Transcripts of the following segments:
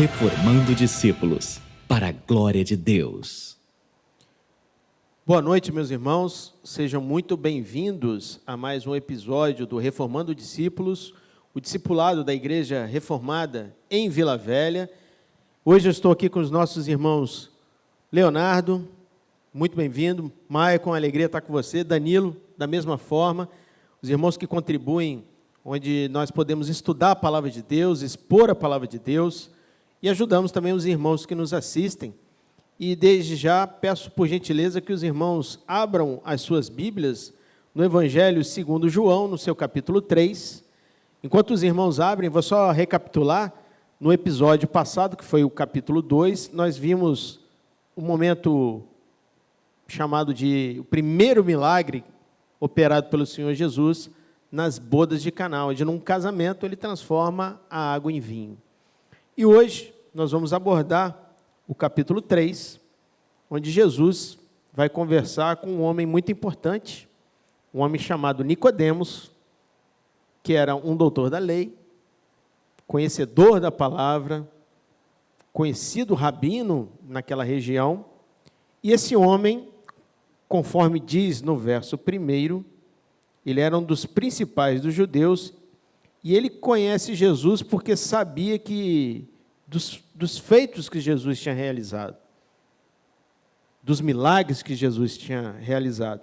Reformando discípulos, para a glória de Deus. Boa noite, meus irmãos. Sejam muito bem-vindos a mais um episódio do Reformando Discípulos, o discipulado da Igreja Reformada em Vila Velha. Hoje eu estou aqui com os nossos irmãos Leonardo, muito bem-vindo. Maicon, alegria estar com você. Danilo, da mesma forma. Os irmãos que contribuem, onde nós podemos estudar a Palavra de Deus, expor a Palavra de Deus, e ajudamos também os irmãos que nos assistem. E desde já peço por gentileza que os irmãos abram as suas Bíblias no Evangelho segundo João, no seu capítulo 3. Enquanto os irmãos abrem, vou só recapitular. No episódio passado, que foi o capítulo 2, nós vimos um momento chamado de o primeiro milagre operado pelo Senhor Jesus nas bodas de Caná, onde num casamento ele transforma a água em vinho. E hoje nós vamos abordar o capítulo 3, onde Jesus vai conversar com um homem muito importante, um homem chamado Nicodemos, que era um doutor da lei, conhecedor da palavra, conhecido rabino naquela região, e esse homem, conforme diz no verso 1, ele era um dos principais dos judeus, e ele conhece Jesus porque sabia que dos feitos que Jesus tinha realizado, dos milagres que Jesus tinha realizado.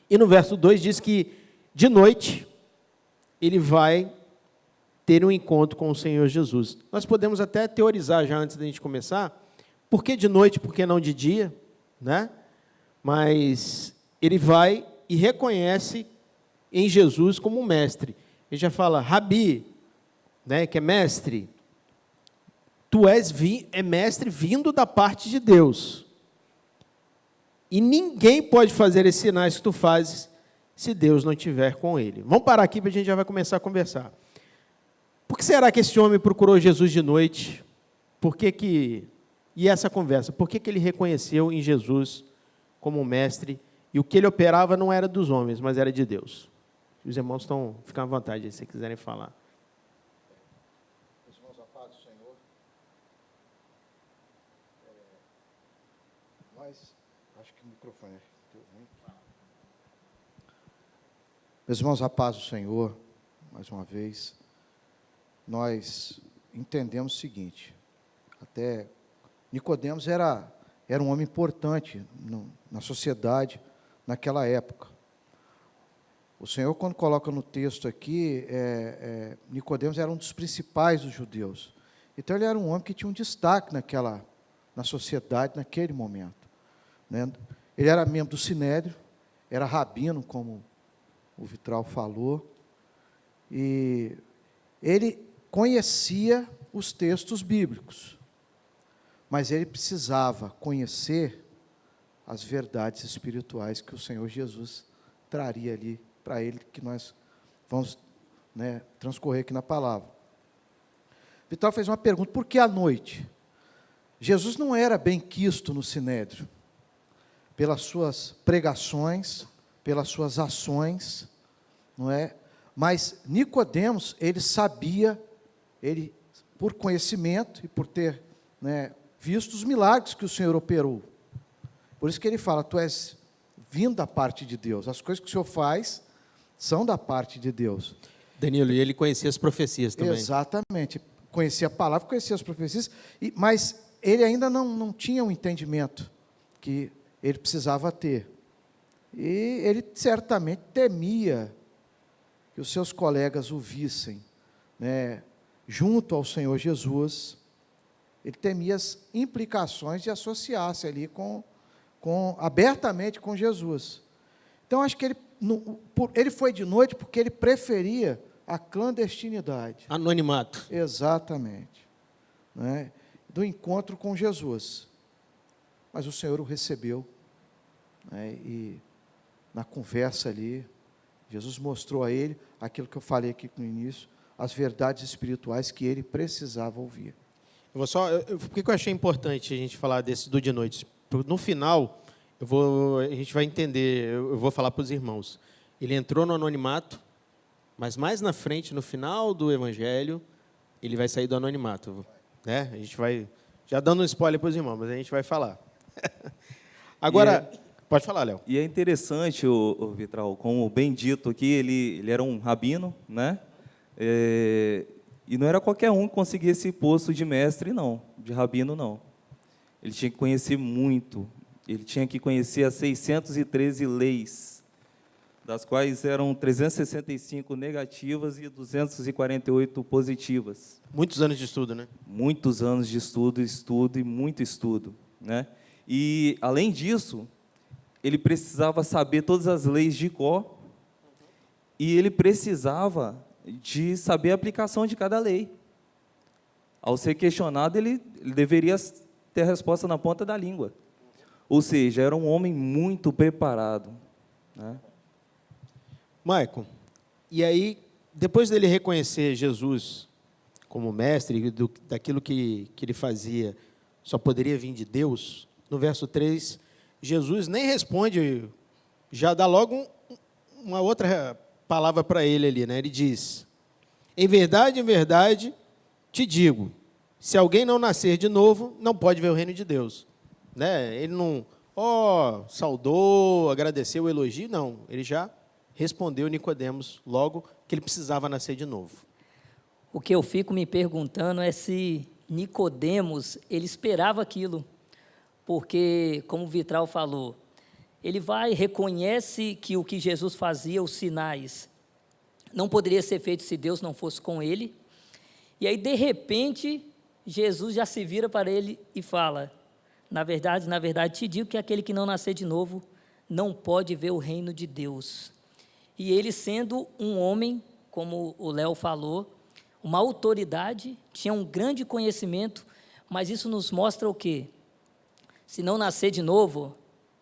E no verso 2 diz que, de noite, ele vai ter um encontro com o Senhor Jesus. Nós podemos até teorizar já antes da gente começar, por que de noite, por que não de dia, né? Mas ele vai e reconhece em Jesus como mestre. Ele já fala, Rabi, né, que é mestre, tu és mestre vindo da parte de Deus. E ninguém pode fazer esses sinais que tu fazes se Deus não estiver com ele. Vamos parar aqui, porque a gente já vai começar a conversar. Por que será que esse homem procurou Jesus de noite? E essa conversa? Por que ele reconheceu em Jesus como mestre? E o que ele operava não era dos homens, mas era de Deus. Os irmãos ficam à vontade, se quiserem falar. Meus irmãos, a paz do Senhor. Acho que o microfone é ruim. Meus irmãos, a paz do Senhor, mais uma vez. Nós entendemos o seguinte, até Nicodemos era um homem importante na sociedade naquela época. O Senhor, quando coloca no texto aqui, Nicodemos era um dos principais dos judeus. Então, ele era um homem que tinha um destaque na sociedade, naquele momento. Né? Ele era membro do Sinédrio, era rabino, como o Vitral falou, e ele conhecia os textos bíblicos, mas ele precisava conhecer as verdades espirituais que o Senhor Jesus traria ali para ele, que nós vamos, né, transcorrer aqui na palavra. Vital fez uma pergunta, por que à noite? Jesus não era bem quisto no Sinédrio, pelas suas pregações, pelas suas ações, não é? Mas Nicodemos, ele sabia, ele, por conhecimento e por ter, né, visto os milagres que o Senhor operou. Por isso que ele fala, tu és vindo da parte de Deus, as coisas que o Senhor faz são da parte de Deus. Danilo, e ele conhecia as profecias também. Exatamente, conhecia a palavra, conhecia as profecias, mas ele ainda não tinha um entendimento que ele precisava ter. E ele certamente temia que os seus colegas o vissem, né, junto ao Senhor Jesus. Ele temia as implicações de associar-se ali abertamente com Jesus. Então, acho que ele foi de noite porque ele preferia a clandestinidade. Anonimato. Exatamente. Né, do encontro com Jesus. Mas o Senhor o recebeu, né, e na conversa ali, Jesus mostrou a ele aquilo que eu falei aqui no início, as verdades espirituais que ele precisava ouvir. Por que eu achei importante a gente falar desse do de noite? No final, a gente vai entender, eu vou falar para os irmãos. Ele entrou no anonimato, mas mais na frente, no final do Evangelho, ele vai sair do anonimato. né? A gente vai, já dando um spoiler para os irmãos, mas a gente vai falar. Agora, pode falar, Léo. E é interessante, o Vitral, como bem dito aqui, ele era um rabino, né? E não era qualquer um que conseguia esse posto de mestre, não, de rabino, não. Ele tinha que conhecer muito, ele tinha que conhecer as 613 leis, das quais eram 365 negativas e 248 positivas. Muitos anos de estudo, né? Muitos anos de estudo e muito estudo, né? E, além disso, ele precisava saber todas as leis de cor e ele precisava de saber a aplicação de cada lei. Ao ser questionado, ele deveria ter a resposta na ponta da língua. Ou seja, era um homem muito preparado, né? Maicon, e aí, depois dele reconhecer Jesus como mestre, daquilo que ele fazia, só poderia vir de Deus, no verso 3, Jesus nem responde, já dá logo uma outra palavra para ele ali, né? Ele diz, em verdade, te digo, se alguém não nascer de novo, não pode ver o reino de Deus. Né? Ele não, saudou, agradeceu o elogio, não. Ele já respondeu Nicodemos logo que ele precisava nascer de novo. O que eu fico me perguntando é se Nicodemos, ele esperava aquilo. Porque, como o Vitral falou, ele vai, reconhece que o que Jesus fazia, os sinais, não poderia ser feito se Deus não fosse com ele. E aí, de repente, Jesus já se vira para ele e fala, na verdade, te digo que aquele que não nascer de novo não pode ver o reino de Deus. E ele, sendo um homem, como o Léo falou, uma autoridade, tinha um grande conhecimento, mas isso nos mostra o quê? Se não nascer de novo,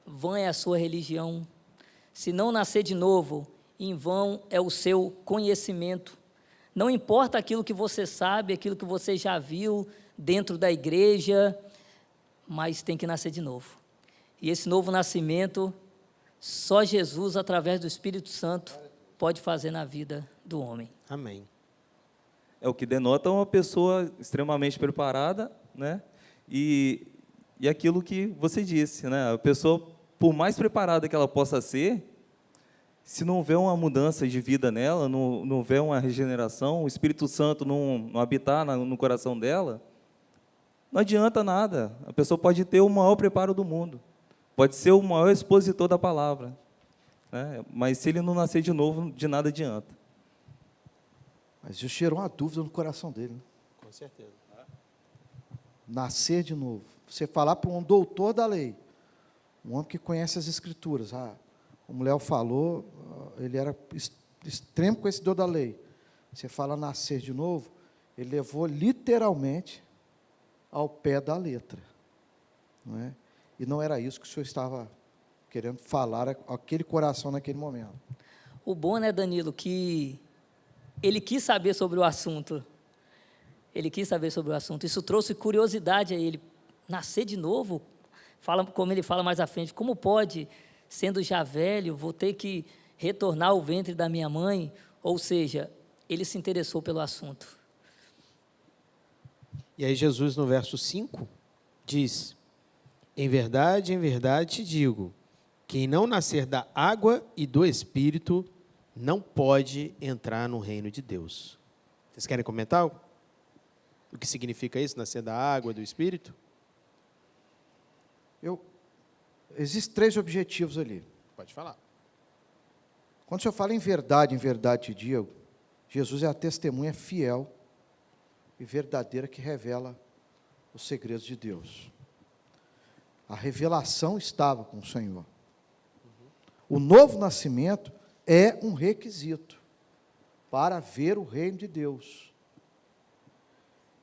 vã é a sua religião. Se não nascer de novo, em vão é o seu conhecimento. Não importa aquilo que você sabe, aquilo que você já viu dentro da igreja, mas tem que nascer de novo. E esse novo nascimento, só Jesus, através do Espírito Santo, pode fazer na vida do homem. Amém. É o que denota uma pessoa extremamente preparada, né? E aquilo que você disse, né? A pessoa, por mais preparada que ela possa ser, se não houver uma mudança de vida nela, não houver uma regeneração, o Espírito Santo não habitar no coração dela, não adianta nada. A pessoa pode ter o maior preparo do mundo, pode ser o maior expositor da palavra, né? Mas se ele não nascer de novo, de nada adianta. Mas isso gerou uma dúvida no coração dele, né? Com certeza. Nascer de novo. Você falar para um doutor da lei, um homem que conhece as Escrituras, como o Léo falou, ele era extremo conhecedor da lei. Você fala nascer de novo, ele levou literalmente ao pé da letra. Não é? E não era isso que o senhor estava querendo falar aquele coração naquele momento. O bom, né, Danilo, que ele quis saber sobre o assunto. Ele quis saber sobre o assunto. Isso trouxe curiosidade a ele. Nascer de novo? Como ele fala mais à frente, como pode, sendo já velho, vou ter que retornar ao ventre da minha mãe? Ou seja, ele se interessou pelo assunto. E aí Jesus, no verso 5, diz, em verdade te digo, quem não nascer da água e do Espírito não pode entrar no reino de Deus. Vocês querem comentar o que significa isso, nascer da água e do Espírito? Existem 3 objetivos ali. Pode falar. Quando o senhor fala em verdade te digo, Jesus é a testemunha fiel e verdadeira que revela os segredos de Deus. A revelação estava com o Senhor. O novo nascimento é um requisito para ver o reino de Deus.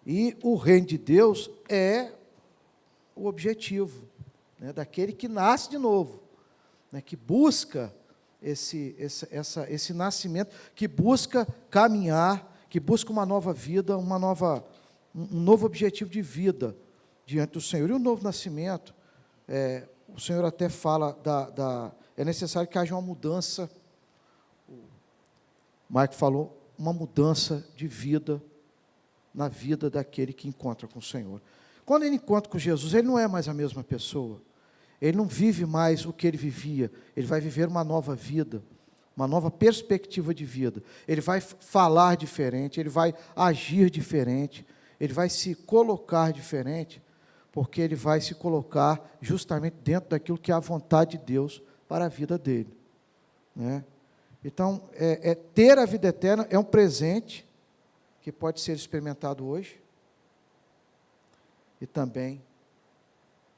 E o reino de Deus é o objetivo, né, daquele que nasce de novo, né, que busca esse nascimento, que busca caminhar, que busca uma nova vida, um novo objetivo de vida diante do Senhor. E o novo nascimento, o Senhor até fala, é necessário que haja uma mudança, o Marco falou, uma mudança de vida, na vida daquele que encontra com o Senhor. Quando ele encontra com Jesus, ele não é mais a mesma pessoa. Ele não vive mais o que ele vivia. Ele vai viver uma nova vida, uma nova perspectiva de vida. Ele vai falar diferente, ele vai agir diferente, ele vai se colocar diferente, porque ele vai se colocar justamente dentro daquilo que é a vontade de Deus para a vida dele, né? Então, ter a vida eterna é um presente que pode ser experimentado hoje e também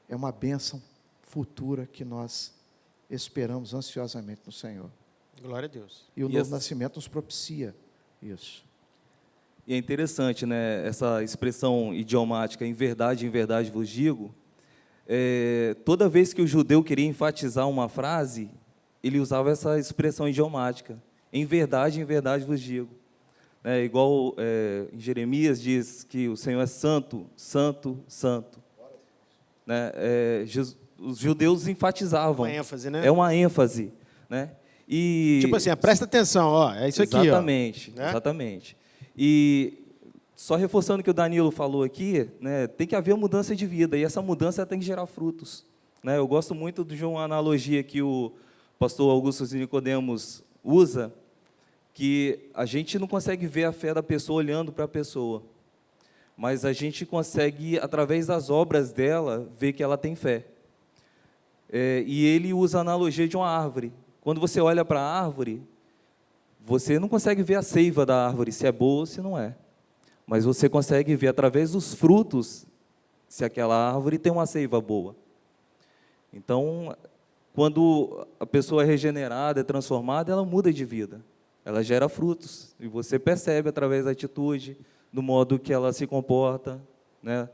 é uma bênção futura que nós esperamos ansiosamente no Senhor. Glória a Deus. E o novo nascimento nos propicia isso. E é interessante, né, essa expressão idiomática, em verdade vos digo, toda vez que o judeu queria enfatizar uma frase, ele usava essa expressão idiomática, em verdade vos digo. Igual em Jeremias diz que o Senhor é santo, santo, santo. Né? Os judeus enfatizavam. Uma ênfase, né? É uma ênfase. Né? E, tipo assim, presta atenção, ó, é isso aqui. Exatamente, ó, né? Exatamente. E só reforçando o que o Danilo falou aqui, né, tem que haver mudança de vida, e essa mudança tem que gerar frutos. Né? Eu gosto muito de uma analogia que o pastor Augusto Nicodemos usa, que a gente não consegue ver a fé da pessoa olhando para a pessoa, mas a gente consegue, através das obras dela, ver que ela tem fé. E ele usa a analogia de uma árvore. Quando você olha para a árvore, você não consegue ver a seiva da árvore, se é boa ou se não é. Mas você consegue ver, através dos frutos, se aquela árvore tem uma seiva boa. Então, quando a pessoa é regenerada, é transformada, ela muda de vida. Ela gera frutos. E você percebe, através da atitude, do modo que ela se comporta. Né?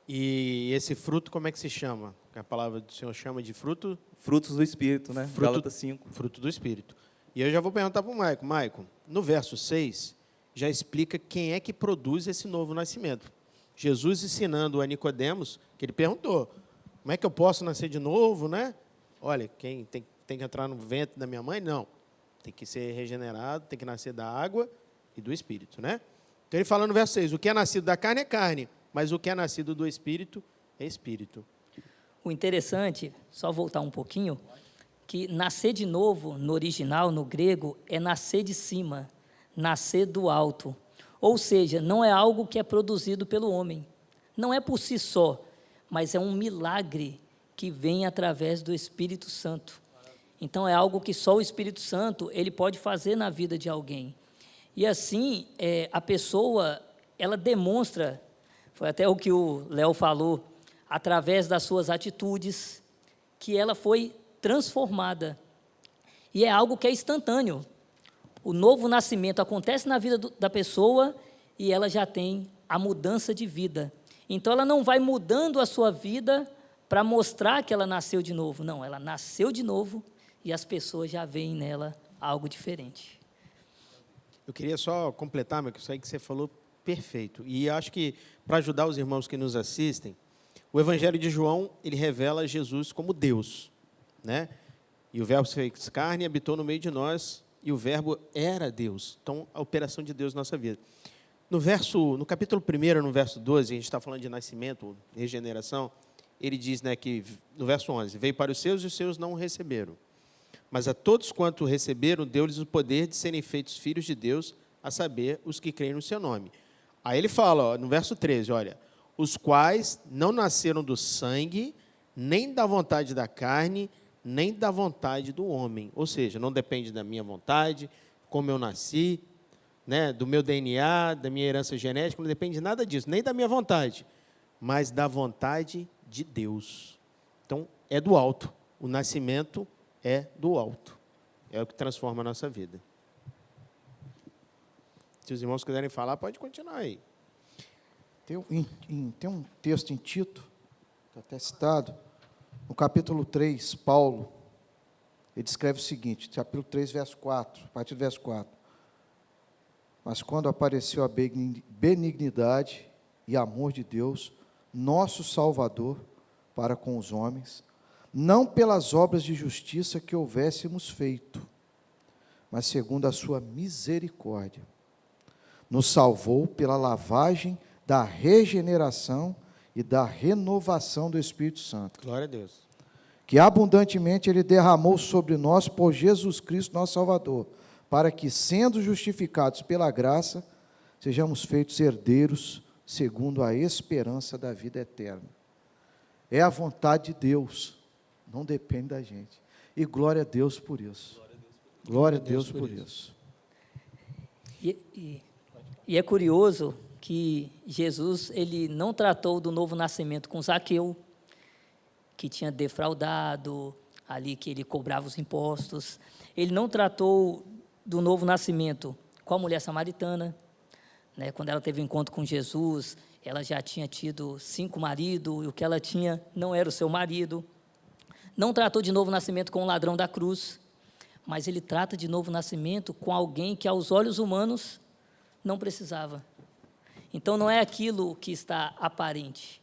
E esse fruto, como é que se chama? A palavra do Senhor chama de fruto? Frutos do Espírito, né? Gálatas 5. Fruto do Espírito. E eu já vou perguntar para o Maicon. Maicon, no verso 6, já explica quem é que produz esse novo nascimento. Jesus ensinando a Nicodemos, que ele perguntou, como é que eu posso nascer de novo, né? Olha, quem tem que entrar no ventre da minha mãe? Não. Tem que ser regenerado, tem que nascer da água e do Espírito, né? Então, ele fala no verso 6, o que é nascido da carne é carne, mas o que é nascido do Espírito é Espírito. O interessante, só voltar um pouquinho, que nascer de novo, no original, no grego, é nascer de cima, nascer do alto. Ou seja, não é algo que é produzido pelo homem. Não é por si só, mas é um milagre que vem através do Espírito Santo. Então, é algo que só o Espírito Santo ele pode fazer na vida de alguém. E assim, a pessoa, ela demonstra, foi até o que o Léo falou, através das suas atitudes, que ela foi transformada. E é algo que é instantâneo. O novo nascimento acontece na vida da pessoa e ela já tem a mudança de vida. Então, ela não vai mudando a sua vida para mostrar que ela nasceu de novo. Não, ela nasceu de novo e as pessoas já veem nela algo diferente. Eu queria só completar, mas isso aí que você falou, perfeito. E acho que, para ajudar os irmãos que nos assistem, o Evangelho de João, ele revela Jesus como Deus, né? E o Verbo se fez carne e habitou no meio de nós, e o Verbo era Deus. Então, a operação de Deus na nossa vida. No capítulo 1, no verso 12, a gente está falando de nascimento, regeneração, ele diz, né, que, no verso 11, veio para os seus e os seus não o receberam. Mas a todos quanto o receberam, deu-lhes o poder de serem feitos filhos de Deus, a saber, os que creem no seu nome. Aí ele fala, ó, no verso 13, olha, os quais não nasceram do sangue, nem da vontade da carne, nem da vontade do homem. Ou seja, não depende da minha vontade, como eu nasci, né, do meu DNA, da minha herança genética, não depende de nada disso, nem da minha vontade, mas da vontade de Deus. Então, é do alto. O nascimento é do alto. É o que transforma a nossa vida. Se os irmãos quiserem falar, pode continuar aí. Tem um texto em Tito, está até citado, no capítulo 3, Paulo, ele descreve o seguinte, capítulo 3, verso 4, a partir do verso 4. Mas quando apareceu a benignidade e amor de Deus, nosso Salvador, para com os homens, não pelas obras de justiça que houvéssemos feito, mas segundo a sua misericórdia, nos salvou pela lavagem da regeneração e da renovação do Espírito Santo, Glória a Deus. que abundantemente Ele derramou sobre nós por Jesus Cristo, nosso Salvador, para que, sendo justificados pela graça, sejamos feitos herdeiros segundo a esperança da vida eterna. É a vontade de Deus, não depende da gente. E glória a Deus por isso. Glória a Deus por isso. E é curioso que Jesus, ele não tratou do novo nascimento com Zaqueu, que tinha defraudado, ali que ele cobrava os impostos. Ele não tratou do novo nascimento com a mulher samaritana, né? Quando ela teve um encontro com Jesus, ela já tinha tido 5 maridos, e o que ela tinha não era o seu marido. Não tratou de novo nascimento com o ladrão da cruz, mas ele trata de novo nascimento com alguém que, aos olhos humanos, não precisava. Então, não é aquilo que está aparente,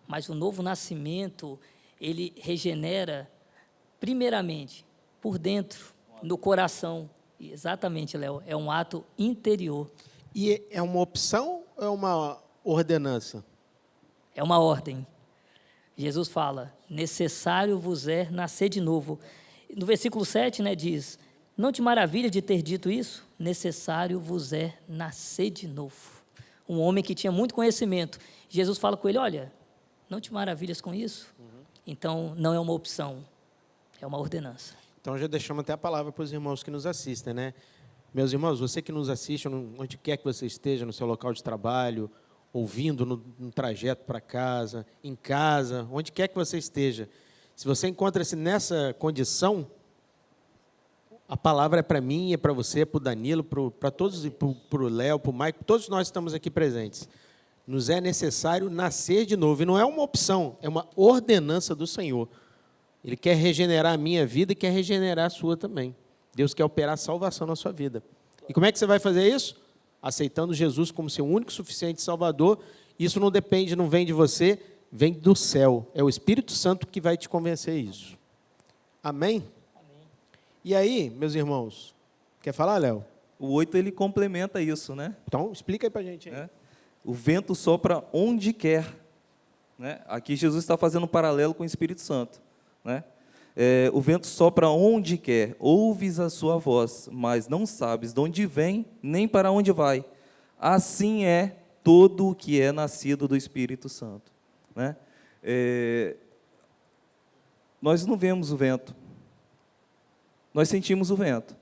mas o novo nascimento, ele regenera, primeiramente, por dentro, no coração. E exatamente, Léo, é um ato interior. E é uma opção ou é uma ordenança? É uma ordem. Jesus fala, necessário vos é nascer de novo. No versículo 7, né, diz, não te maravilha de ter dito isso? Necessário vos é nascer de novo. Um homem que tinha muito conhecimento. Jesus fala com ele, olha, não te maravilhas com isso? Então, não é uma opção, é uma ordenança. Então, já deixamos até a palavra para os irmãos que nos assistem, né? Meus irmãos, você que nos assiste, onde quer que você esteja, no seu local de trabalho, ouvindo no trajeto para casa, em casa, onde quer que você esteja, se você encontra-se nessa condição, a palavra é para mim, é para você, é para o Danilo, para todos, para o Léo, para o Maico, todos nós estamos aqui presentes. Nos é necessário nascer de novo, e não é uma opção, é uma ordenança do Senhor. Ele quer regenerar a minha vida e quer regenerar a sua também. Deus quer operar salvação na sua vida. E como é que você vai fazer isso? Aceitando Jesus como seu único e suficiente Salvador. Isso não depende, não vem de você, vem do céu. É o Espírito Santo que vai te convencer isso. Amém? E aí, meus irmãos, quer falar, Léo? O 8, ele complementa isso, né? Então, explica aí para a gente. Aí. O vento sopra onde quer. Né? Aqui Jesus está fazendo um paralelo com o Espírito Santo. Né? O vento sopra onde quer, ouves a sua voz, mas não sabes de onde vem, nem para onde vai. Assim é todo o que é nascido do Espírito Santo. Né? Nós não vemos o vento, nós sentimos o vento.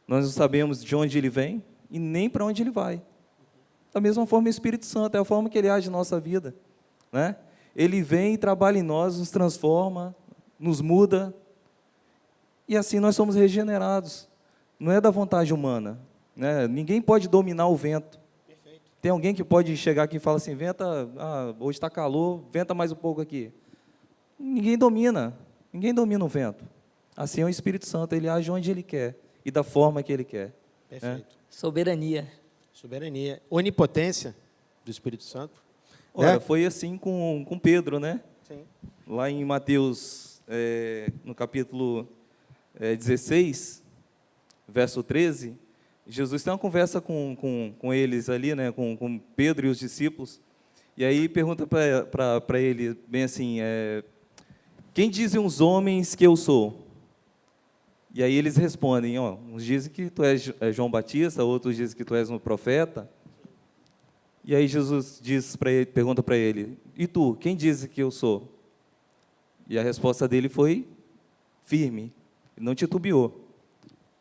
Nós não sabemos de onde ele vem e nem para onde ele vai. Da mesma forma, o Espírito Santo é a forma que ele age na nossa vida. Né? Ele vem e trabalha em nós, nos transforma, nos muda, e assim nós somos regenerados. Não é da vontade humana, né? Ninguém pode dominar o vento. Perfeito. Tem alguém que pode chegar aqui e falar assim, venta, hoje está calor, venta mais um pouco aqui. Ninguém domina o vento. Assim é o Espírito Santo, ele age onde ele quer, e da forma que ele quer. Perfeito. Soberania. Soberania. Onipotência do Espírito Santo. Olha, foi assim com Pedro, né? Sim. Lá em Mateus, no capítulo 16, verso 13, Jesus tem uma conversa com eles ali, né, com Pedro e os discípulos, e aí pergunta para ele, bem assim, quem dizem os homens que eu sou? E aí eles respondem, uns dizem que tu és João Batista, outros dizem que tu és um profeta. E aí Jesus pergunta para ele, e tu, quem diz que eu sou? E a resposta dele foi firme, não titubeou.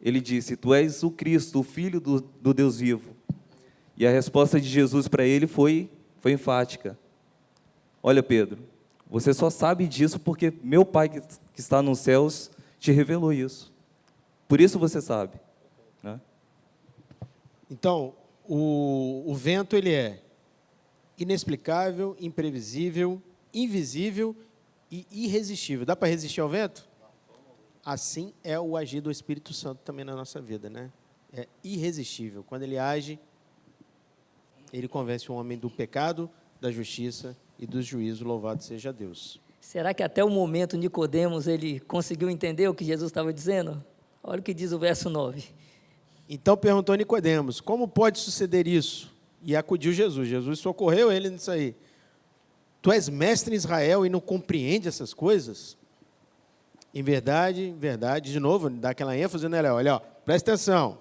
Ele disse, tu és o Cristo, o Filho do Deus vivo. E a resposta de Jesus para ele foi enfática. Olha, Pedro, você só sabe disso porque meu Pai que está nos céus te revelou isso. Por isso você sabe. Né? Então, o vento ele é inexplicável, imprevisível, invisível e irresistível. Dá para resistir ao vento? Assim é o agir do Espírito Santo também na nossa vida, né? É irresistível. Quando ele age, ele convence o homem do pecado, da justiça e do juízo. Louvado seja Deus. Será que até o momento Nicodemos ele conseguiu entender o que Jesus estava dizendo? Olha o que diz o verso 9. Então perguntou Nicodemos: como pode suceder isso? E acudiu Jesus. Jesus socorreu ele nisso aí. Tu és mestre em Israel e não compreende essas coisas? Em verdade, de novo, dá aquela ênfase, né, Léo? Olha, ó, presta atenção.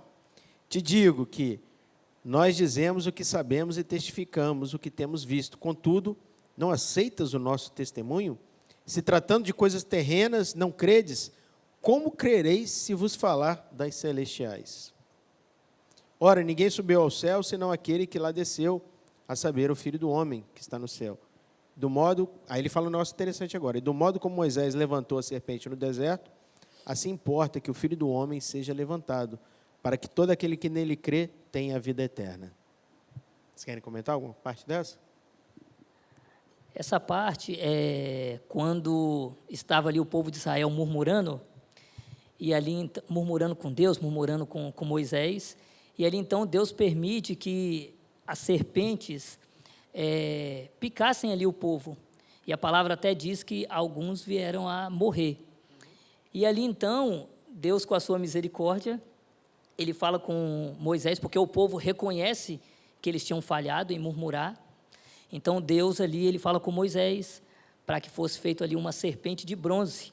Te digo que nós dizemos o que sabemos e testificamos o que temos visto. Contudo, não aceitas o nosso testemunho? Se tratando de coisas terrenas, não credes? Como crereis se vos falar das celestiais? Ora, ninguém subiu ao céu, senão aquele que lá desceu, a saber, o Filho do Homem que está no céu. Do modo, aí ele fala um negócio interessante agora, e do modo como Moisés levantou a serpente no deserto, assim importa que o Filho do Homem seja levantado, para que todo aquele que nele crê tenha a vida eterna. Vocês querem comentar alguma parte dessa? Essa parte é quando estava ali o povo de Israel murmurando, e ali murmurando com Deus, murmurando com Moisés, e ali então Deus permite que as serpentes picassem ali o povo. E a palavra até diz que alguns vieram a morrer. E ali então, Deus com a sua misericórdia, ele fala com Moisés, porque o povo reconhece que eles tinham falhado em murmurar. Então Deus ali, ele fala com Moisés, para que fosse feito ali uma serpente de bronze,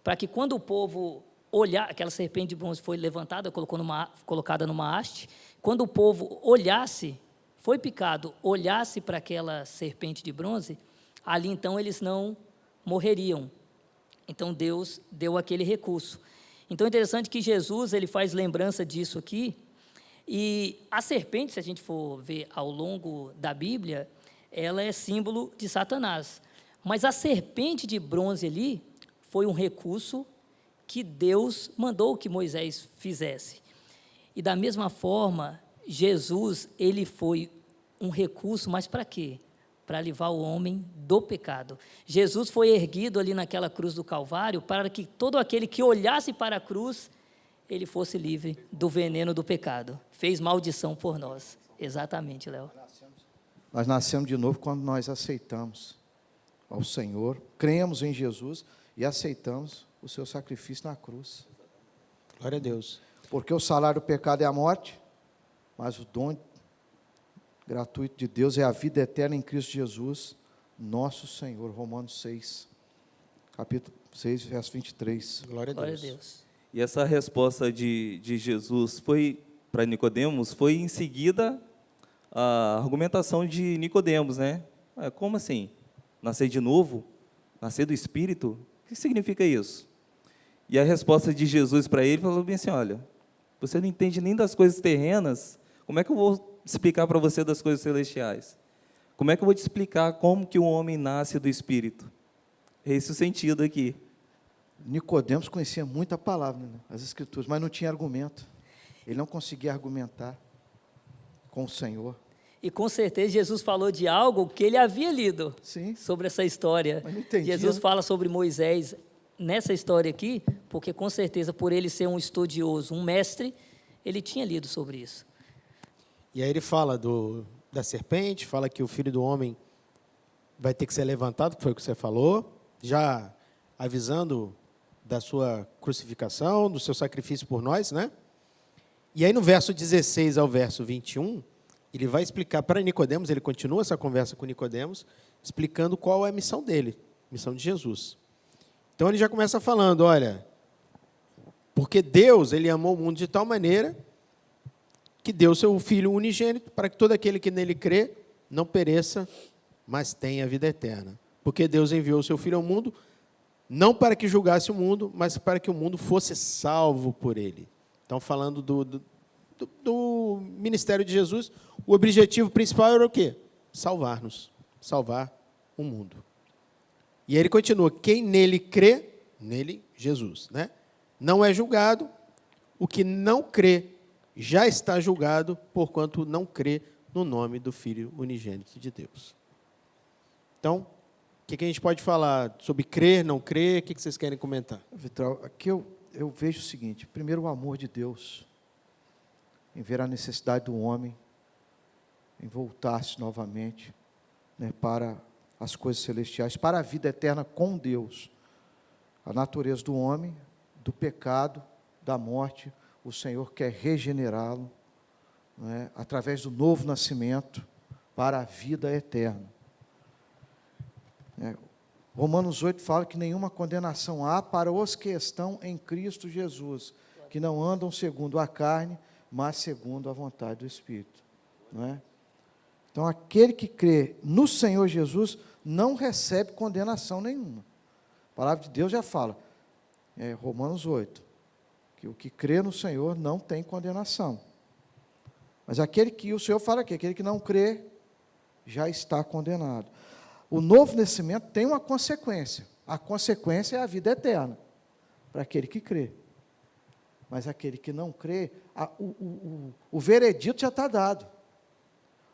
para que quando o povo olhar, aquela serpente de bronze foi levantada, colocada numa haste, quando o povo olhasse, foi picado, olhasse para aquela serpente de bronze, ali então eles não morreriam. Então Deus deu aquele recurso. Então é interessante que Jesus, ele faz lembrança disso aqui, e a serpente, se a gente for ver ao longo da Bíblia, ela é símbolo de Satanás. Mas a serpente de bronze ali foi um recurso que Deus mandou que Moisés fizesse. E da mesma forma, Jesus, ele foi um recurso, mas para quê? Para livrar o homem do pecado. Jesus foi erguido ali naquela cruz do Calvário para que todo aquele que olhasse para a cruz, ele fosse livre do veneno do pecado. Fez maldição por nós. Exatamente, Léo. Nós nascemos de novo quando nós aceitamos ao Senhor, cremos em Jesus e aceitamos o seu sacrifício na cruz. Glória a Deus. Porque o salário do pecado é a morte, mas o dom gratuito de Deus é a vida eterna em Cristo Jesus, nosso Senhor. Romanos 6, capítulo 6, verso 23. Glória a Glória a Deus. Deus. E essa resposta de Jesus foi para Nicodemos, foi em seguida a argumentação de Nicodemos, né? Como assim? Nascer de novo? Nascer do Espírito? O que significa isso? E a resposta de Jesus para ele falou bem assim: olha, você não entende nem das coisas terrenas, como é que eu vou explicar para você das coisas celestiais? Como é que eu vou te explicar como que o homem nasce do Espírito? É esse o sentido aqui. Nicodemos conhecia muita palavra, né, as Escrituras, mas não tinha argumento. Ele não conseguia argumentar com o Senhor. E com certeza Jesus falou de algo que ele havia lido. Sim. Sobre essa história. Mas não entendia. Jesus fala sobre Moisés nessa história aqui, porque com certeza por ele ser um estudioso, um mestre, ele tinha lido sobre isso. E aí ele fala da serpente, fala que o Filho do Homem vai ter que ser levantado, que foi o que você falou, já avisando da sua crucificação, do seu sacrifício por nós, né? E aí no verso 16 ao verso 21, ele vai explicar para Nicodemos, ele continua essa conversa com Nicodemos, explicando qual é a missão dele, a missão de Jesus. Então ele já começa falando, olha, porque Deus, ele amou o mundo de tal maneira que deu seu Filho unigênito para que todo aquele que nele crê não pereça, mas tenha a vida eterna. Porque Deus enviou o seu Filho ao mundo, não para que julgasse o mundo, mas para que o mundo fosse salvo por ele. Então, falando do ministério de Jesus, o objetivo principal era o quê? Salvar-nos, salvar o mundo. E aí ele continua, quem nele crê, nele, Jesus, né? Não é julgado, o que não crê já está julgado, porquanto não crê no nome do Filho unigênito de Deus. Então, o que a gente pode falar sobre crer, não crer? O que vocês querem comentar? Vitral, aqui eu vejo o seguinte: primeiro, o amor de Deus, em ver a necessidade do homem, em voltar-se novamente, né, para as coisas celestiais, para a vida eterna com Deus. A natureza do homem, do pecado, da morte, o Senhor quer regenerá-lo, não é? Através do novo nascimento para a vida eterna. Romanos 8 fala que nenhuma condenação há para os que estão em Cristo Jesus, que não andam segundo a carne, mas segundo a vontade do Espírito. Não é? Então, aquele que crê no Senhor Jesus não recebe condenação nenhuma. A palavra de Deus já fala, Romanos 8, que o que crê no Senhor não tem condenação. Mas aquele que, o Senhor fala aqui, aquele que não crê, já está condenado. O novo nascimento tem uma consequência. A consequência é a vida eterna, para aquele que crê. Mas aquele que não crê, o veredito já está dado.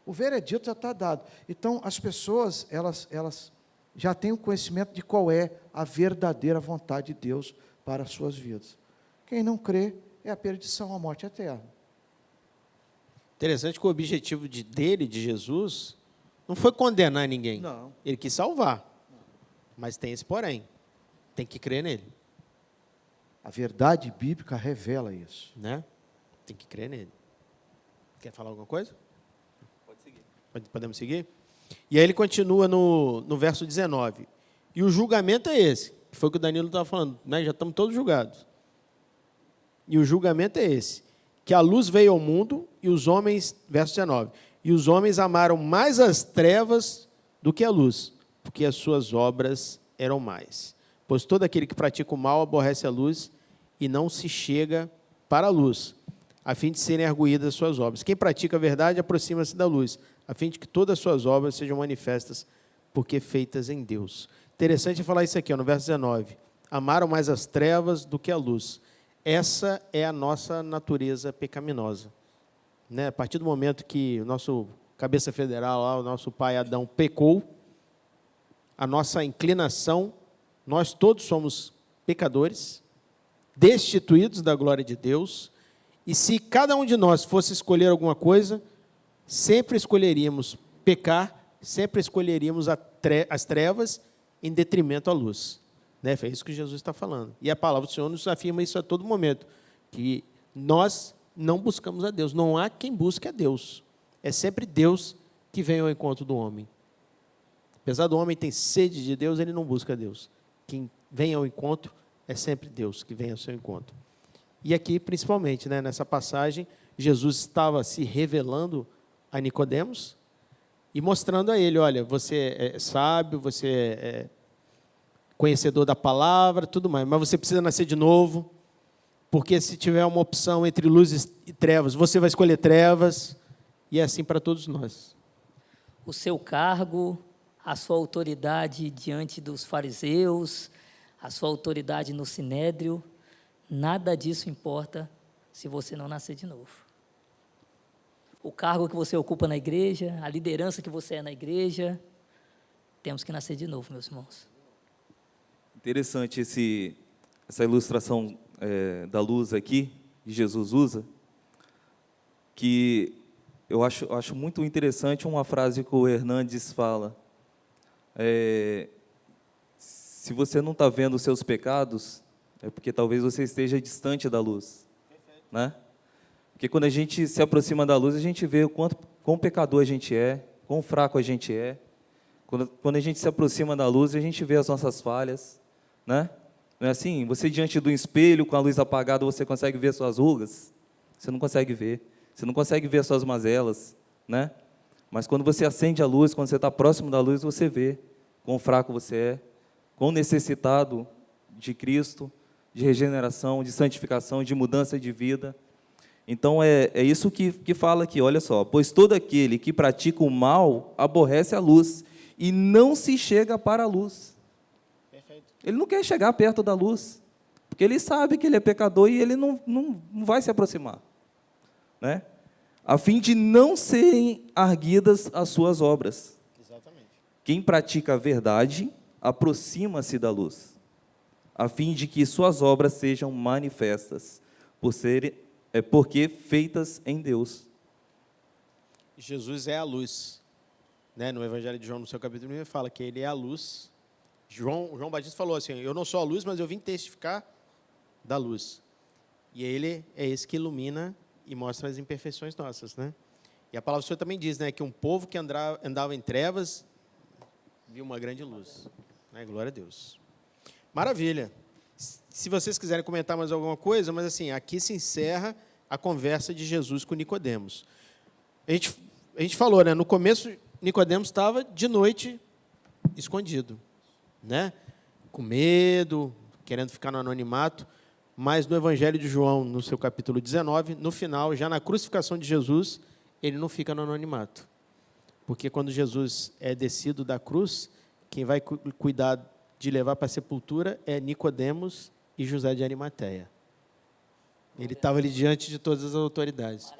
O veredito já está dado. Então, as pessoas, elas já têm o conhecimento de qual é a verdadeira vontade de Deus para as suas vidas. Quem não crê é a perdição, a morte eterna. Interessante que o objetivo de Jesus, não foi condenar ninguém. Não. Ele quis salvar. Mas tem esse porém. Tem que crer nele. A verdade bíblica revela isso. Né? Tem que crer nele. Quer falar alguma coisa? Pode seguir. Podemos seguir? E aí ele continua no verso 19. E o julgamento é esse, que foi o que o Danilo estava falando, né? Já estamos todos julgados. E o julgamento é esse, que a luz veio ao mundo e os homens, verso 19, e os homens amaram mais as trevas do que a luz, porque as suas obras eram mais. Pois todo aquele que pratica o mal aborrece a luz e não se chega para a luz, a fim de serem arguídas as suas obras. Quem pratica a verdade aproxima-se da luz, a fim de que todas as suas obras sejam manifestas, porque feitas em Deus. Interessante falar isso aqui, no verso 19. Amaram mais as trevas do que a luz. Essa é a nossa natureza pecaminosa. Né? A partir do momento que o nosso cabeça federal, lá, o nosso pai Adão pecou, a nossa inclinação, nós todos somos pecadores, destituídos da glória de Deus, e se cada um de nós fosse escolher alguma coisa, sempre escolheríamos pecar, sempre escolheríamos as trevas em detrimento à luz. Né? Foi isso que Jesus está falando. E a palavra do Senhor nos afirma isso a todo momento, que nós não buscamos a Deus. Não há quem busque a Deus. É sempre Deus que vem ao encontro do homem. Apesar do homem ter sede de Deus, ele não busca a Deus. Quem vem ao encontro é sempre Deus que vem ao seu encontro. E aqui, principalmente, né, nessa passagem, Jesus estava se revelando a Nicodemos e mostrando a ele, olha, você é sábio, você é conhecedor da palavra, tudo mais, mas você precisa nascer de novo, porque se tiver uma opção entre luz e trevas, você vai escolher trevas, e é assim para todos nós. O seu cargo, a sua autoridade diante dos fariseus, a sua autoridade no sinédrio, nada disso importa se você não nascer de novo. O cargo que você ocupa na igreja, a liderança que você é na igreja, temos que nascer de novo, meus irmãos. Interessante essa ilustração da luz aqui, que Jesus usa, que eu acho muito interessante uma frase que o Hernandes fala. Se você não está vendo os seus pecados, é porque talvez você esteja distante da luz. Né? Porque quando a gente se aproxima da luz, a gente vê quão pecador a gente é, quão fraco a gente é. Quando a gente se aproxima da luz, a gente vê as nossas falhas. Né? Não é assim? Você diante do espelho, com a luz apagada, você consegue ver suas rugas? Você não consegue ver. Você não consegue ver suas mazelas. Né? Mas quando você acende a luz, quando você está próximo da luz, você vê quão fraco você é, quão necessitado de Cristo, de regeneração, de santificação, de mudança de vida. Então, é isso que fala aqui, olha só. Pois todo aquele que pratica o mal aborrece a luz e não se chega para a luz. Ele não quer chegar perto da luz, porque ele sabe que ele é pecador e ele não vai se aproximar. Né? A fim de não serem arguidas as suas obras. Exatamente. Quem pratica a verdade aproxima-se da luz, a fim de que suas obras sejam manifestas, porque feitas em Deus. Jesus é a luz. Né? No Evangelho de João, no seu capítulo 1, ele fala que ele é a luz. João Batista falou assim, eu não sou a luz, mas eu vim testificar da luz. E ele é esse que ilumina e mostra as imperfeições nossas, né? E a palavra do Senhor também diz, né, que um povo que andava em trevas viu uma grande luz. Né? Glória a Deus. Maravilha. Se vocês quiserem comentar mais alguma coisa, mas assim, aqui se encerra a conversa de Jesus com Nicodemos. A gente falou, né, no começo, Nicodemos estava de noite escondido, né? Com medo, querendo ficar no anonimato, mas no Evangelho de João, no seu capítulo 19, no final, já na crucificação de Jesus, ele não fica no anonimato. Porque quando Jesus é descido da cruz, quem vai cuidar de levar para a sepultura é Nicodemos e José de Arimateia. Ele estava ali diante de todas as autoridades.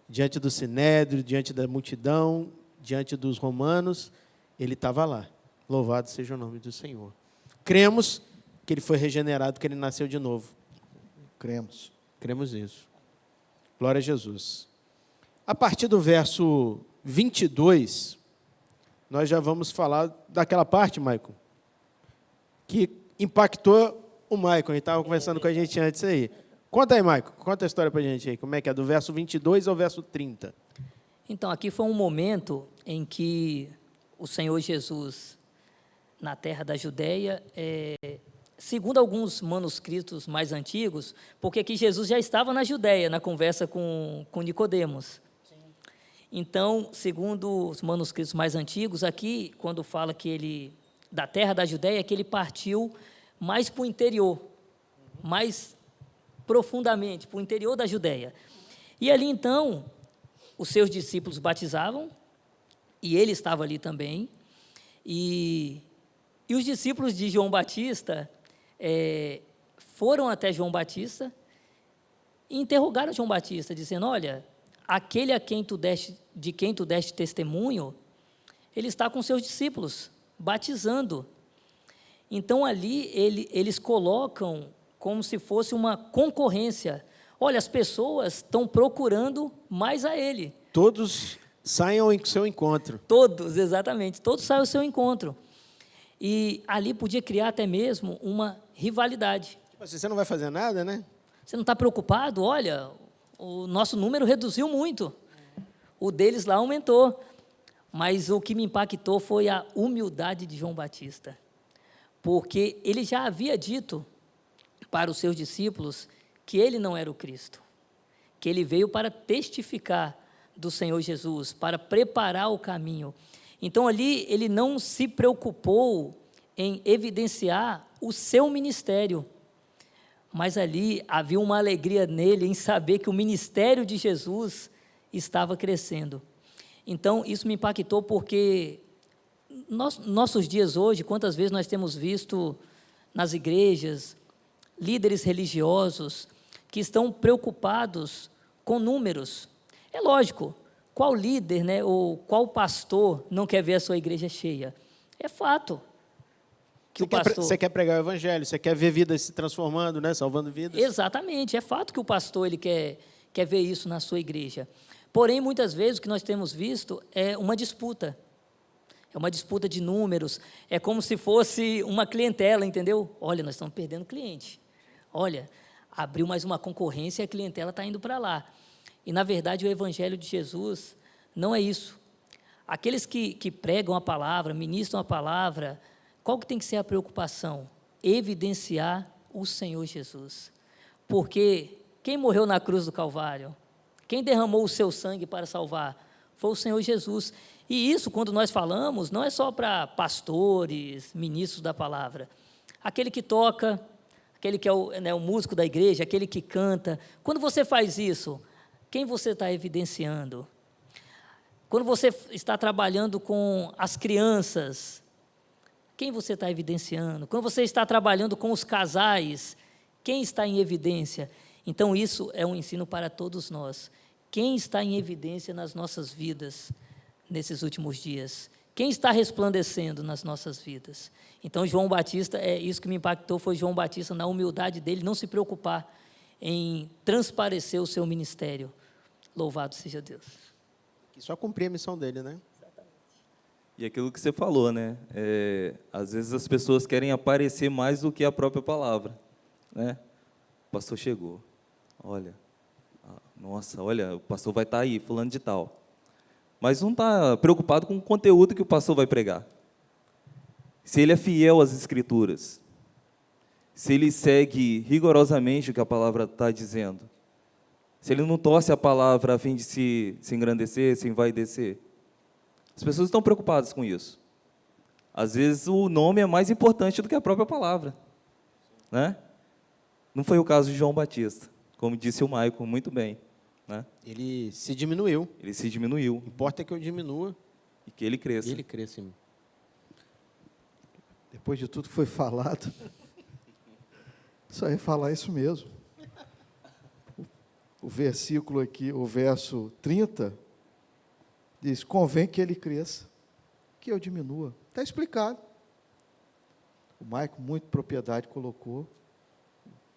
Diante do Sinédrio, diante da multidão, diante dos romanos, ele estava lá. Louvado seja o nome do Senhor. Cremos que ele foi regenerado, que ele nasceu de novo. Cremos. Cremos nisso. Glória a Jesus. A partir do verso 22, nós já vamos falar daquela parte, Maicon, que impactou o Maicon. Ele estava conversando com a gente antes aí. Conta aí, Maicon. Conta a história para a gente aí. Como é que é? Do verso 22 ao verso 30. Então, aqui foi um momento em que o Senhor Jesus, na terra da Judéia, segundo alguns manuscritos mais antigos, porque aqui Jesus já estava na Judéia, na conversa com Nicodemos. Então, segundo os manuscritos mais antigos, aqui, quando fala que ele, da terra da Judéia, que ele partiu mais para o interior, mais profundamente, para o interior da Judéia. E ali, então, os seus discípulos batizavam, e ele estava ali também, e os discípulos de João Batista foram até João Batista e interrogaram João Batista, dizendo, olha, aquele de quem tu deste testemunho, ele está com seus discípulos, batizando. Então, ali, eles colocam como se fosse uma concorrência. Olha, as pessoas estão procurando mais a ele. Todos saiam em seu encontro. Todos, exatamente. Todos saem ao seu encontro. E ali podia criar até mesmo uma rivalidade. Tipo assim, você não vai fazer nada, né? Você não está preocupado? Olha, o nosso número reduziu muito. O deles lá aumentou. Mas o que me impactou foi a humildade de João Batista. Porque ele já havia dito para os seus discípulos que ele não era o Cristo. Que ele veio para testificar do Senhor Jesus, para preparar o caminho. Então, ali, ele não se preocupou em evidenciar o seu ministério, mas ali havia uma alegria nele em saber que o ministério de Jesus estava crescendo. Então, isso me impactou porque nossos dias hoje, quantas vezes nós temos visto nas igrejas, líderes religiosos que estão preocupados com números. É lógico, qual líder, né, ou qual pastor não quer ver a sua igreja cheia? É fato que o pastor... Você quer pregar o evangelho, você quer ver vidas se transformando, né, salvando vidas. Exatamente, é fato que o pastor ele quer ver isso na sua igreja. Porém, muitas vezes o que nós temos visto é uma disputa. É uma disputa de números, é como se fosse uma clientela, entendeu? Olha, nós estamos perdendo cliente. Olha, abriu mais uma concorrência e a clientela está indo para lá. E, na verdade, o Evangelho de Jesus não é isso. Aqueles que pregam a palavra, ministram a palavra, qual que tem que ser a preocupação? Evidenciar o Senhor Jesus. Porque quem morreu na cruz do Calvário, quem derramou o seu sangue para salvar, foi o Senhor Jesus. E isso, quando nós falamos, não é só para pastores, ministros da palavra. Aquele que toca, aquele que é o músico da igreja, aquele que canta. Quando você faz isso, quem você está evidenciando? Quando você está trabalhando com as crianças, quem você está evidenciando? Quando você está trabalhando com os casais, quem está em evidência? Então, isso é um ensino para todos nós. Quem está em evidência nas nossas vidas nesses últimos dias? Quem está resplandecendo nas nossas vidas? Então, João Batista, isso que me impactou foi João Batista, na humildade dele, não se preocupar em transparecer o seu ministério. Louvado seja Deus. E só cumprir a missão dele, né? E aquilo que você falou, né? Às vezes as pessoas querem aparecer mais do que a própria palavra, né? O pastor chegou. olha, nossa, olha, o pastor vai estar aí, fulano de tal. Mas não está preocupado com o conteúdo que o pastor vai pregar. Se ele é fiel às Escrituras, se ele segue rigorosamente o que a palavra está dizendo, se ele não torce a palavra a fim de se engrandecer, se envaidecer. As pessoas estão preocupadas com isso. Às vezes o nome é mais importante do que a própria palavra, né? Não foi o caso de João Batista, como disse o Maicon muito bem, né? Ele se diminuiu. Ele se diminuiu Importa que eu diminua e que ele e cresça. ele cresça em mim. Depois de tudo que foi falado, só ia falar isso mesmo. O versículo aqui, o verso 30, diz: convém que ele cresça, que eu diminua. Está explicado. O Maico, muito propriedade, colocou.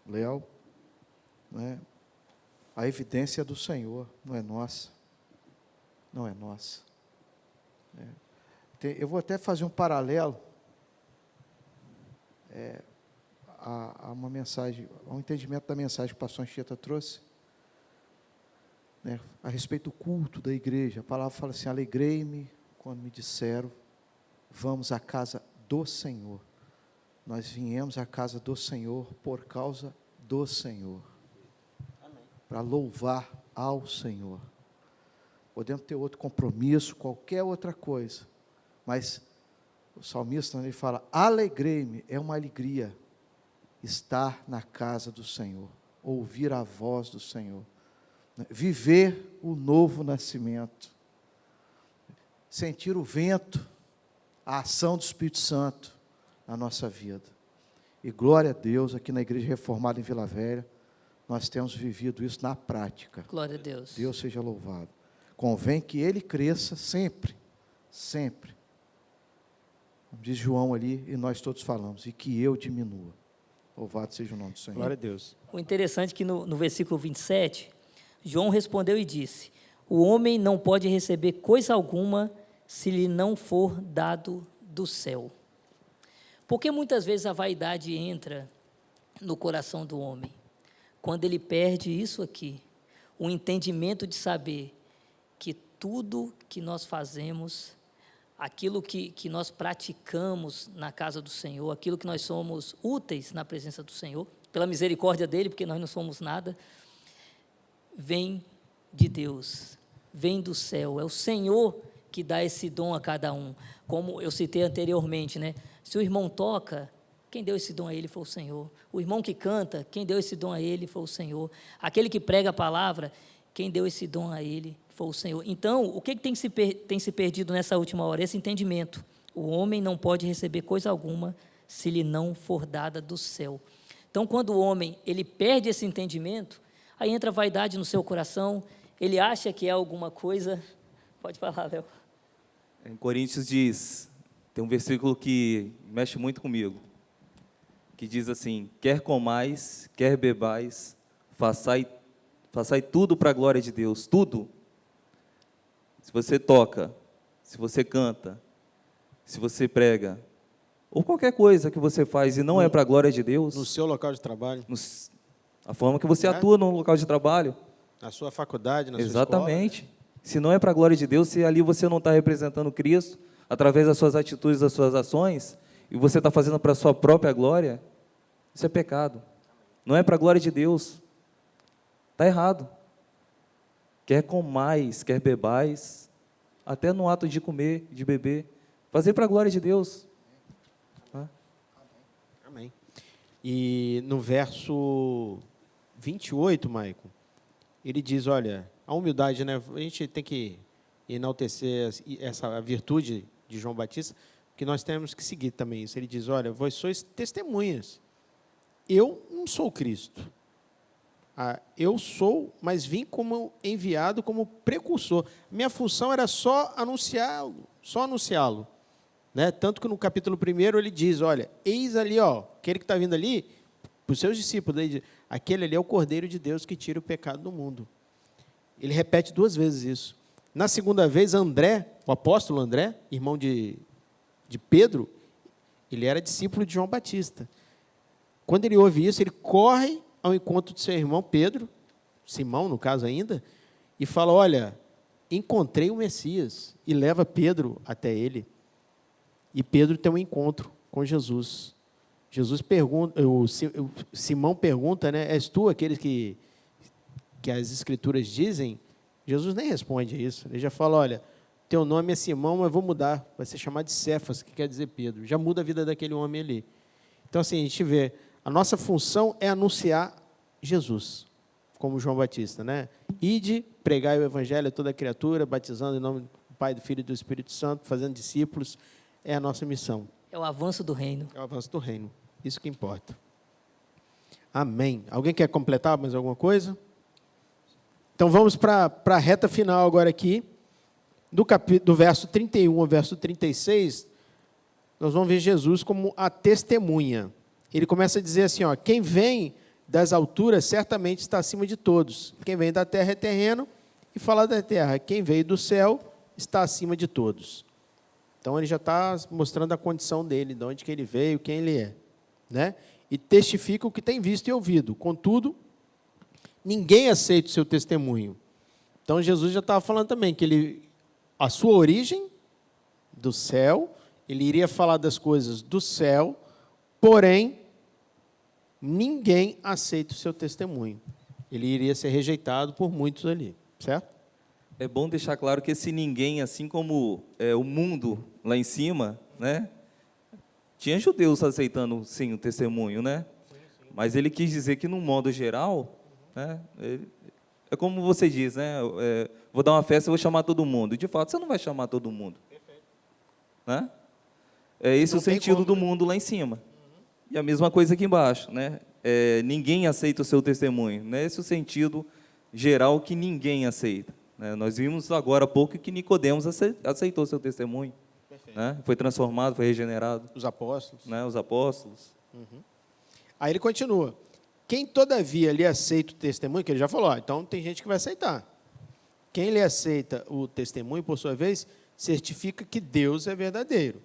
Léo, né? A evidência é do Senhor, não é nossa. Não é nossa. Eu vou até fazer um paralelo a uma mensagem, a um entendimento da mensagem que o pastor Anchieta trouxe, né, a respeito do culto da igreja. A palavra fala assim: alegrei-me quando me disseram, vamos à casa do Senhor. Nós viemos à casa do Senhor por causa do Senhor. Para louvar ao Senhor. Podemos ter outro compromisso, qualquer outra coisa, mas o salmista, ele fala: alegrei-me, é uma alegria estar na casa do Senhor, ouvir a voz do Senhor, viver o novo nascimento, sentir o vento, a ação do Espírito Santo na nossa vida. E glória a Deus, aqui na Igreja Reformada em Vila Velha, nós temos vivido isso na prática. Glória a Deus. Deus seja louvado. Convém que ele cresça sempre, sempre. Como diz João ali, e nós todos falamos, e que eu diminua. Louvado seja o nome do Senhor. Glória a Deus. O interessante é que no versículo 27, João respondeu e disse: o homem não pode receber coisa alguma se lhe não for dado do céu. Porque muitas vezes a vaidade entra no coração do homem, quando ele perde isso aqui, o entendimento de saber que tudo que nós fazemos, aquilo que nós praticamos na casa do Senhor, aquilo que nós somos úteis na presença do Senhor, pela misericórdia dEle, porque nós não somos nada, vem de Deus, vem do céu. É o Senhor que dá esse dom a cada um. Como eu citei anteriormente, né? Se o irmão toca, quem deu esse dom a ele foi o Senhor. O irmão que canta, quem deu esse dom a ele foi o Senhor. Aquele que prega a palavra, quem deu esse dom a ele foi o Senhor. Então, o que tem se perdido nessa última hora? Esse entendimento. O homem não pode receber coisa alguma se lhe não for dada do céu. Então, quando o homem ele perde esse entendimento, aí entra a vaidade no seu coração, ele acha que é alguma coisa. Pode falar, Léo. Em Coríntios diz, tem um versículo que mexe muito comigo, que diz assim: quer comais, quer bebais, façai tudo para a glória de Deus, tudo. Se você toca, se você canta, se você prega, ou qualquer coisa que você faz e não é para a glória de Deus, No seu local de trabalho, a forma que você atua no local de trabalho, na sua faculdade, na exatamente. Se não é para a glória de Deus, se ali você não está representando Cristo, através das suas atitudes, das suas ações, e você está fazendo para a sua própria glória, isso é pecado. Não é para a glória de Deus. Está errado. Quer comais, quer bebais, até no ato de comer, de beber, fazer para a glória de Deus. escola. Amém. E no verso 28, Maicon, ele diz, olha, a humildade, né? A gente tem que enaltecer a virtude de João Batista, que nós temos que seguir também isso. Ele diz, olha, vós sois testemunhas. Eu não sou Cristo. Eu sou, mas vim como enviado, como precursor. Minha função era só anunciá-lo. Né? Tanto que no capítulo 1 ele diz, olha, eis ali, ó, aquele que está vindo ali, para os seus discípulos, ele diz, aquele ali é o Cordeiro de Deus que tira o pecado do mundo. Ele repete 2 vezes isso. Na segunda vez, André, o apóstolo André, irmão de Pedro, ele era discípulo de João Batista. Quando ele ouve isso, ele corre ao encontro de seu irmão Pedro Simão, no caso ainda, e fala: olha, encontrei o Messias, e leva Pedro até ele. E Pedro tem um encontro com Jesus. Jesus pergunta, Simão pergunta, né, és tu aquele que as Escrituras dizem? Jesus nem responde isso. Ele já fala: olha, teu nome é Simão, mas vou mudar, vai ser chamado de Cefas, que quer dizer Pedro. Já muda a vida daquele homem ali. Então, assim, a gente vê, a nossa função é anunciar Jesus, como João Batista, né? Ide, pregai o evangelho a toda criatura, batizando em nome do Pai, do Filho e do Espírito Santo, fazendo discípulos, é a nossa missão. É o avanço do reino. É o avanço do reino, isso que importa. Amém. Alguém quer completar mais alguma coisa? Então vamos para a reta final agora aqui, do verso 31 ao verso 36, nós vamos ver Jesus como a testemunha. Ele começa a dizer assim, ó, quem vem das alturas certamente está acima de todos. Quem vem da terra é terreno, e fala da terra, quem veio do céu está acima de todos. Então ele já está mostrando a condição dele, de onde que ele veio, quem ele é, né? E testifica o que tem visto e ouvido. Contudo, ninguém aceita o seu testemunho. Então Jesus já estava falando também que a sua origem do céu, ele iria falar das coisas do céu, porém, ninguém aceita o seu testemunho. Ele iria ser rejeitado por muitos ali, certo? É bom deixar claro que esse ninguém, assim como o mundo lá em cima, né, tinha judeus aceitando, sim, o testemunho, né? Mas ele quis dizer que, no modo geral, né, é como você diz, né? Vou dar uma festa e vou chamar todo mundo. De fato, você não vai chamar todo mundo. Né? É esse o sentido do mundo lá em cima. E a mesma coisa aqui embaixo, né? Ninguém aceita o seu testemunho. Né? Esse é o sentido geral que ninguém aceita. Né? Nós vimos agora há pouco que Nicodemos aceitou o seu testemunho. Né? Foi transformado, foi regenerado. Os apóstolos. Né? Os apóstolos. Aí ele continua. Quem, todavia, lhe aceita o testemunho, que ele já falou, então tem gente que vai aceitar. Quem lhe aceita o testemunho, por sua vez, certifica que Deus é verdadeiro.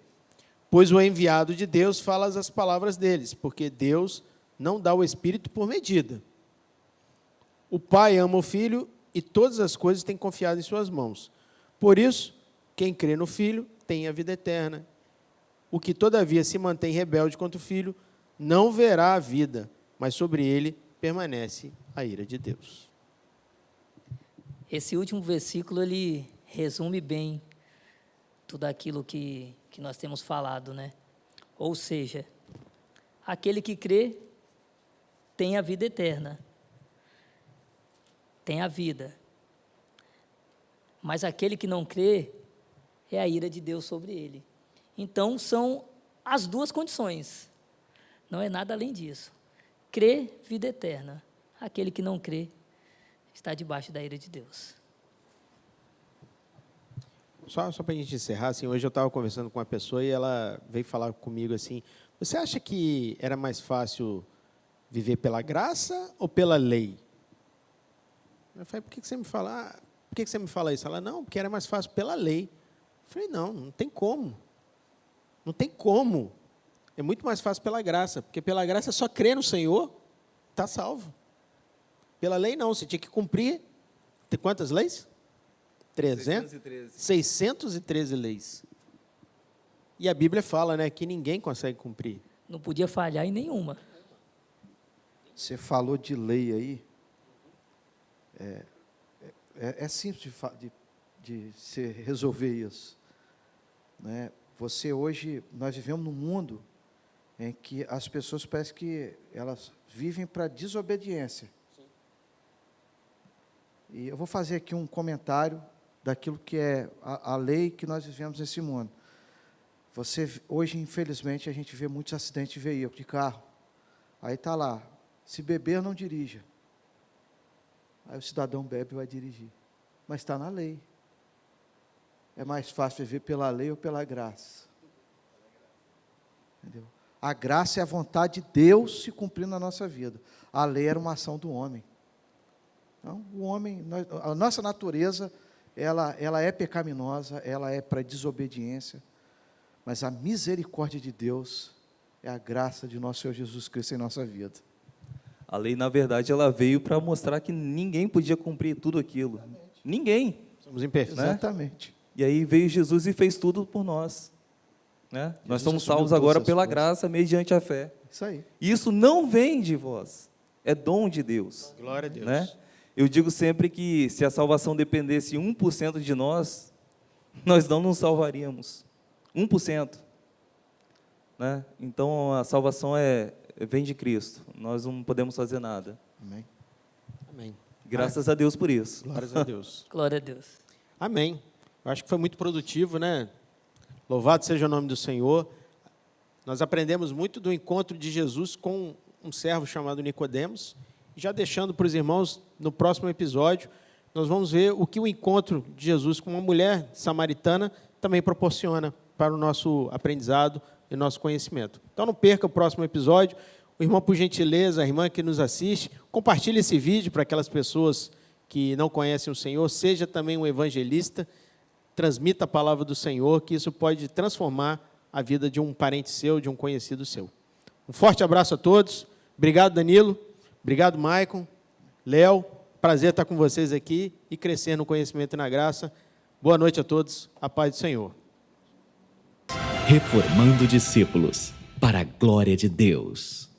Pois o enviado de Deus fala as palavras deles, porque Deus não dá o Espírito por medida. O Pai ama o Filho e todas as coisas têm confiado em suas mãos. Por isso, quem crê no Filho tem a vida eterna. O que, todavia, se mantém rebelde contra o Filho, não verá a vida, mas sobre ele permanece a ira de Deus. Esse último versículo, ele resume bem tudo aquilo que nós temos falado, né? Ou seja, aquele que crê tem a vida eterna, tem a vida. Mas aquele que não crê, é a ira de Deus sobre ele. Então, são as duas condições. Não é nada além disso. Crê, vida eterna. Aquele que não crê, está debaixo da ira de Deus. Só para a gente encerrar, assim, hoje eu estava conversando com uma pessoa e ela veio falar comigo assim, você acha que era mais fácil viver pela graça ou pela lei? Eu falei, por que você me fala? Por que você me fala isso? Ela, não, porque era mais fácil pela lei. Eu falei, não tem como. Não tem como. É muito mais fácil pela graça, porque pela graça só crê no Senhor, está salvo. Pela lei não, você tinha que cumprir, tem quantas leis? 613 leis. E a Bíblia fala, né, que ninguém consegue cumprir. Não podia falhar em nenhuma. Você falou de lei aí. É simples de se resolver isso. Né? Nós vivemos num mundo em que as pessoas parecem que elas vivem para desobediência. Sim. E eu vou fazer aqui um comentário daquilo que é a lei que nós vivemos nesse mundo. Hoje, infelizmente, a gente vê muitos acidentes de veículo, de carro. Aí está lá, se beber, não dirija. Aí o cidadão bebe e vai dirigir. Mas está na lei. É mais fácil viver pela lei ou pela graça. Entendeu? A graça é a vontade de Deus se cumprindo na nossa vida. A lei era uma ação do homem. Então, a nossa natureza, ela é pecaminosa, ela é para desobediência, mas a misericórdia de Deus é a graça de nosso Senhor Jesus Cristo em nossa vida. A lei, na verdade, ela veio para mostrar que ninguém podia cumprir tudo aquilo. Ninguém. Somos imperfeitos. Né? Exatamente. E aí veio Jesus e fez tudo por nós. Né? Nós somos assumiu salvos todas agora as pela coisas. graça, mediante a fé. Isso aí. E isso não vem de vós, é dom de Deus. Glória a Deus. Né? Eu digo sempre que se a salvação dependesse 1% de nós não nos salvaríamos. 1%. Né? Então a salvação vem de Cristo. Nós não podemos fazer nada. Amém. Amém. Graças a Deus por isso. Glórias a Deus. Glória a Deus. Amém. Eu acho que foi muito produtivo, né? Louvado seja o nome do Senhor. Nós aprendemos muito do encontro de Jesus com um servo chamado Nicodemos. Já deixando para os irmãos, no próximo episódio, nós vamos ver o que o encontro de Jesus com uma mulher samaritana também proporciona para o nosso aprendizado e nosso conhecimento. Então não perca o próximo episódio. O irmão, por gentileza, a irmã que nos assiste, compartilhe esse vídeo para aquelas pessoas que não conhecem o Senhor, seja também um evangelista, transmita a palavra do Senhor, que isso pode transformar a vida de um parente seu, de um conhecido seu. Um forte abraço a todos. Obrigado, Danilo. Obrigado, Maicon. Léo, prazer estar com vocês aqui e crescer no conhecimento e na graça. Boa noite a todos. A paz do Senhor. Reformando discípulos para a glória de Deus.